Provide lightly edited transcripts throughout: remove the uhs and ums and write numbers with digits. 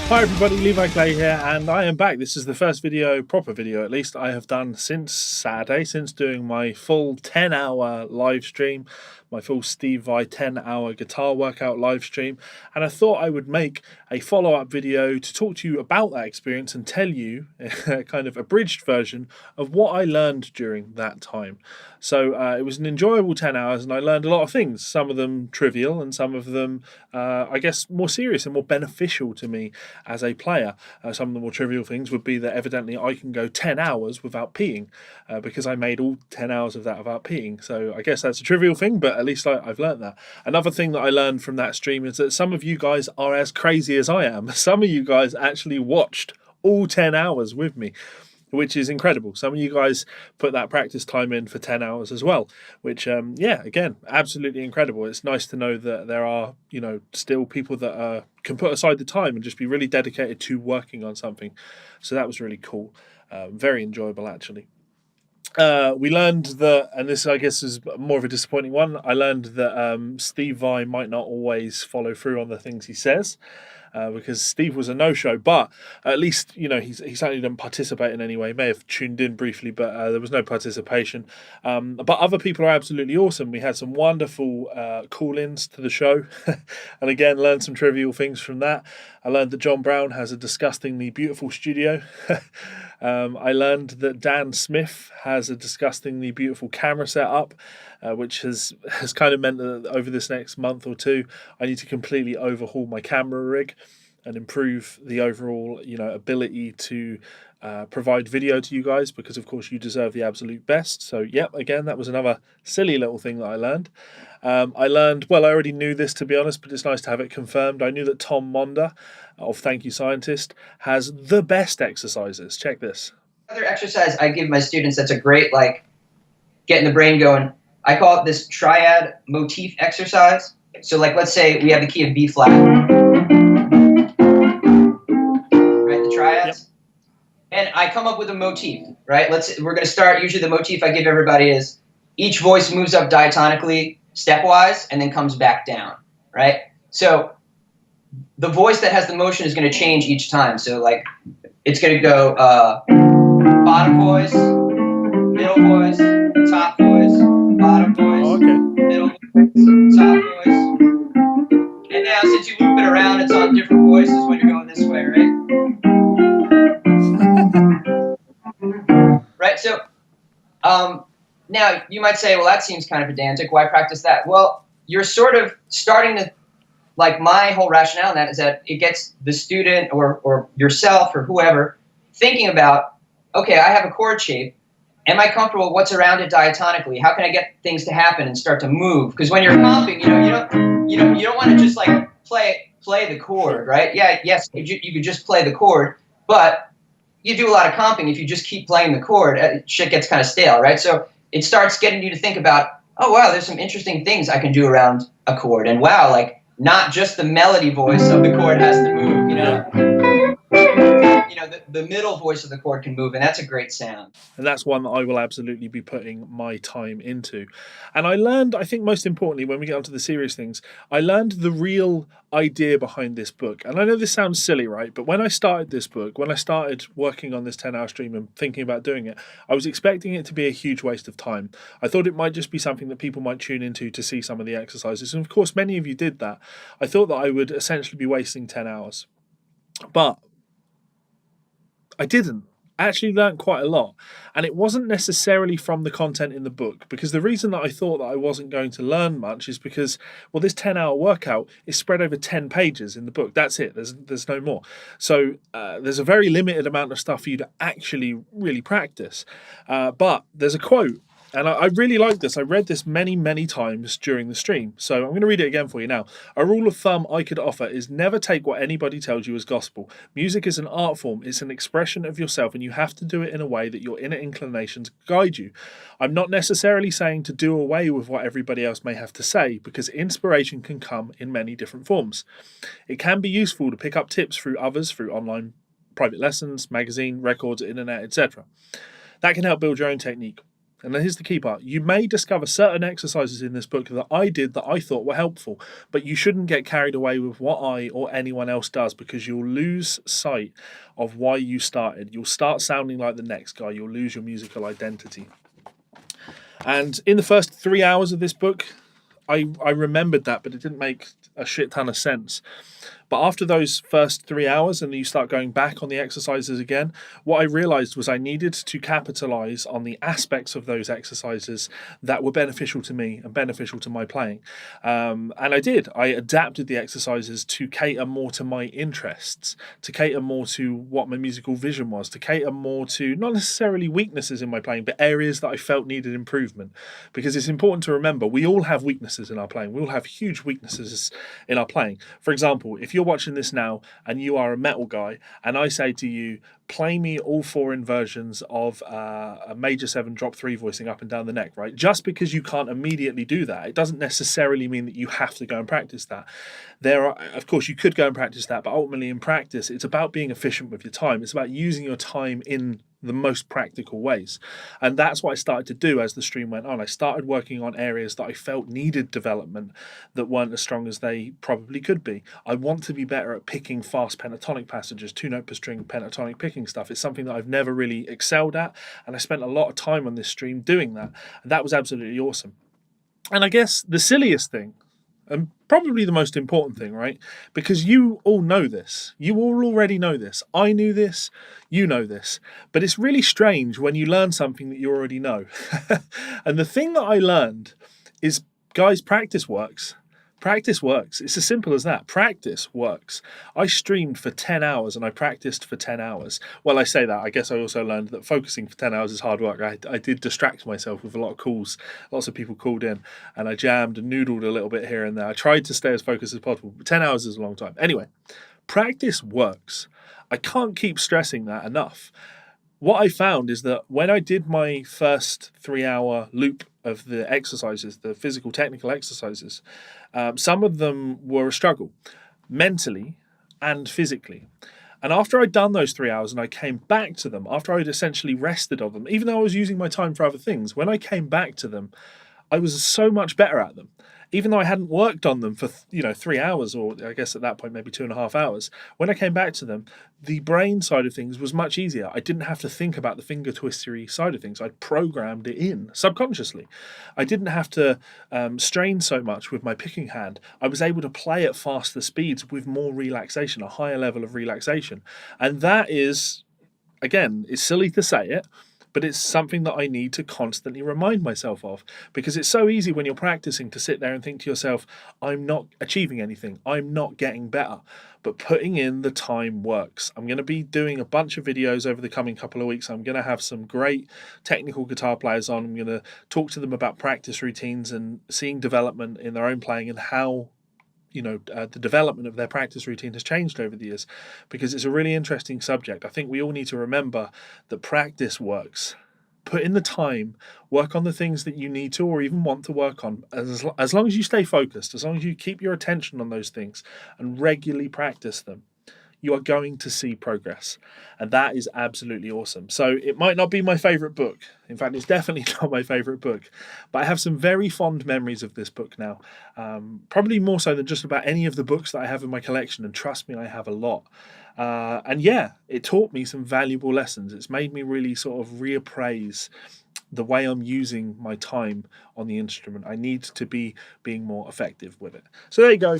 Hi everybody, Levi Clay here, and I am back. This is the first video, proper video at least, I have done since Saturday, since doing my full 10-hour live stream, my full Steve Vai 10-hour guitar workout live stream, and I thought I would make a follow-up video to talk to you about that experience and tell you a kind of abridged version of what I learned during that time. So it was an enjoyable 10 hours and I learned a lot of things, some of them trivial and some of them, I guess, more serious and more beneficial to me as a player. Some of the more trivial things would be that evidently I can go 10 hours without peeing because I made all 10 hours of that without peeing. So I guess that's a trivial thing, but at least I've learned that. Another thing that I learned from that stream is that some of you guys are as crazy as I am. Some of you guys actually watched all 10 hours with me, which is incredible. Some of you guys put that practice time in for 10 hours as well, which, yeah, again, absolutely incredible. It's nice to know that there are, still people that can put aside the time and just be really dedicated to working on something. So that was really cool. Very enjoyable, actually. We learned that, and this I guess is more of a disappointing one, I learned that Steve Vai might not always follow through on the things he says. Because Steve was a no-show, but at least he certainly didn't participate in any way. He may have tuned in briefly, but there was no participation. But other people are absolutely awesome. We had some wonderful call-ins to the show, and again learned some trivial things from that. I learned that John Brown has a disgustingly beautiful studio. I learned that Dan Smith has a disgustingly beautiful camera setup, which has kind of meant that over this next month or two, I need to completely overhaul my camera rig and improve the overall, ability to provide video to you guys, because of course you deserve the absolute best. So yep, again, that was another silly little thing that I learned. Well, I already knew this, to be honest, but it's nice to have it confirmed. I knew that Tom Monda of Thank You Scientist has the best exercises. Check this. Another exercise I give my students that's a great, getting the brain going. I call it this triad motif exercise. So let's say we have the key of B flat, right, the triads. Yep. And I come up with a motif, right? We're going to start, usually the motif I give everybody is each voice moves up diatonically, stepwise, and then comes back down, right? So the voice that has the motion is going to change each time. So it's going to go bottom voice, middle voice, top voice, bottom voice, middle voice, top voice. And now since you loop it around, it's on different voices when you're going this way, right? Right, so now you might say, well, that seems kind of pedantic. Why practice that? Well, you're sort of starting to, my whole rationale in that is that it gets the student or yourself or whoever thinking about, okay, I have a chord shape. Am I comfortable with what's around it diatonically? How can I get things to happen and start to move? Because when you're comping, you don't want to just play the chord, right? Yeah, yes, you could just play the chord, but you do a lot of comping. If you just keep playing the chord, shit gets kind of stale, right? So it starts getting you to think about, oh wow, there's some interesting things I can do around a chord, and wow, not just the melody voice of the chord has to move, the middle voice of the chord can move, and that's a great sound. And that's one that I will absolutely be putting my time into. And I learned, I think most importantly, when we get onto the serious things, I learned the real idea behind this book. And I know this sounds silly, right? But when I started this book, when I started working on this 10-hour stream and thinking about doing it, I was expecting it to be a huge waste of time. I thought it might just be something that people might tune into to see some of the exercises. And of course, many of you did that. I thought that I would essentially be wasting 10 hours. But I didn't. I actually learned quite a lot, and it wasn't necessarily from the content in the book, because the reason that I thought that I wasn't going to learn much is because, well, this 10-hour workout is spread over 10 pages in the book. That's it. There's no more. So there's a very limited amount of stuff for you to actually really practice. But there's a quote, and I really like this. I read this many, many times during the stream. So I'm going to read it again for you now. A rule of thumb I could offer is never take what anybody tells you as gospel. Music is an art form. It's an expression of yourself, and you have to do it in a way that your inner inclinations guide you. I'm not necessarily saying to do away with what everybody else may have to say, because inspiration can come in many different forms. It can be useful to pick up tips through others, through online private lessons, magazine, records, internet, etc. That can help build your own technique. And here's the key part. You may discover certain exercises in this book that I did that I thought were helpful, but you shouldn't get carried away with what I or anyone else does, because you'll lose sight of why you started. You'll start sounding like the next guy. You'll lose your musical identity. And in the first 3 hours of this book, I remembered that, but it didn't make a shit ton of sense. But after those first 3 hours and you start going back on the exercises again, what I realized was I needed to capitalize on the aspects of those exercises that were beneficial to me and beneficial to my playing. And I did. I adapted the exercises to cater more to my interests, to cater more to what my musical vision was, to cater more to not necessarily weaknesses in my playing, but areas that I felt needed improvement. Because it's important to remember, we all have weaknesses in our playing. We all have huge weaknesses in our playing. For example, if you're watching this now and you are a metal guy, and I say to you, play me all 4 inversions of a major 7 drop 3 voicing up and down the neck, right? Just because you can't immediately do that, it doesn't necessarily mean that you have to go and practice that. Of course, you could go and practice that, but ultimately in practice, it's about being efficient with your time. It's about using your time in the most practical ways. And that's what I started to do as the stream went on. I started working on areas that I felt needed development that weren't as strong as they probably could be. I want to be better at picking fast pentatonic passages, 2-note per string pentatonic picking stuff. It's something that I've never really excelled at, and I spent a lot of time on this stream doing that. And that was absolutely awesome. And I guess the silliest thing, and probably the most important thing, right? Because you all know this. You all already know this. I knew this. You know this. But it's really strange when you learn something that you already know. And the thing that I learned is, guys, practice works. Practice works. It's as simple as that. Practice works. I streamed for 10 hours and I practiced for 10 hours. Well, I say that. I guess I also learned that focusing for 10 hours is hard work. I did distract myself with a lot of calls. Lots of people called in and I jammed and noodled a little bit here and there. I tried to stay as focused as possible, but 10 hours is a long time. Anyway, practice works. I can't keep stressing that enough. What I found is that when I did my first 3-hour loop of the exercises, the physical technical exercises, some of them were a struggle, mentally and physically. And after I'd done those 3 hours and I came back to them, after I'd essentially rested of them, even though I was using my time for other things, when I came back to them, I was so much better at them. Even though I hadn't worked on them for 3 hours, or I guess at that point maybe 2.5 hours, when I came back to them, the brain side of things was much easier. I didn't have to think about the finger twistery side of things. I'd programmed it in subconsciously. I didn't have to strain so much with my picking hand. I was able to play at faster speeds with more relaxation, a higher level of relaxation. And that is, again, it's silly to say it, but it's something that I need to constantly remind myself of, because it's so easy when you're practicing to sit there and think to yourself, I'm not achieving anything, I'm not getting better. But putting in the time works. I'm going to be doing a bunch of videos over the coming couple of weeks. I'm going to have some great technical guitar players on. I'm going to talk to them about practice routines and seeing development in their own playing and how the development of their practice routine has changed over the years, because it's a really interesting subject. I think we all need to remember that practice works. Put in the time, work on the things that you need to or even want to work on. As long as you stay focused, as long as you keep your attention on those things and regularly practice them, you are going to see progress. And that is absolutely awesome. So it might not be my favorite book. In fact, it's definitely not my favorite book. But I have some very fond memories of this book now. Probably more so than just about any of the books that I have in my collection. And trust me, I have a lot. And yeah, it taught me some valuable lessons. It's made me really sort of reappraise the way I'm using my time on the instrument. I need to be being more effective with it. So there you go.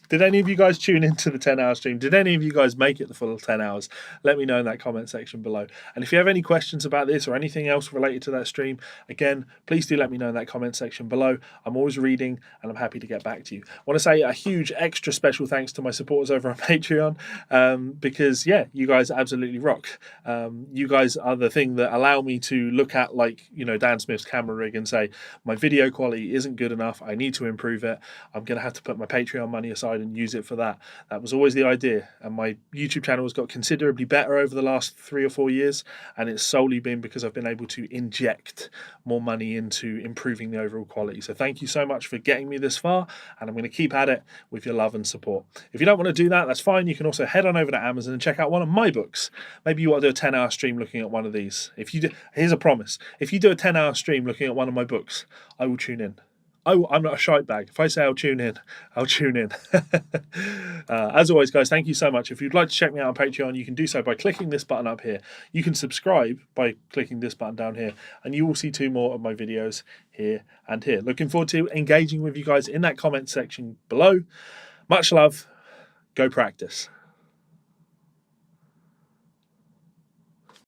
Did any of you guys tune into the 10-hour stream? Did any of you guys make it the full 10 hours? Let me know in that comment section below. And if you have any questions about this or anything else related to that stream, again, please do let me know in that comment section below. I'm always reading and I'm happy to get back to you. I want to say a huge extra special thanks to my supporters over on Patreon, because, yeah, you guys absolutely rock. You guys are the thing that allow me to look at, Dan Smith's camera rig and say, my video quality isn't good enough. I need to improve it. I'm going to have to put my Patreon money aside and use it for that. That was always the idea. And my YouTube channel has got considerably better over the last 3 or 4 years. And it's solely been because I've been able to inject more money into improving the overall quality. So thank you so much for getting me this far. And I'm going to keep at it with your love and support. If you don't want to do that, that's fine. You can also head on over to Amazon and check out one of my books. Maybe you want to do a 10-hour stream looking at one of these. If you do, here's a promise. If you do a 10-hour stream looking at one of my books, I will tune in. I'm not a shite bag. If I say I'll tune in, I'll tune in. As always, guys, thank you so much. If you'd like to check me out on Patreon, you can do so by clicking this button up here. You can subscribe by clicking this button down here, and you will see 2 more of my videos here and here. Looking forward to engaging with you guys in that comment section below. Much love. Go practice.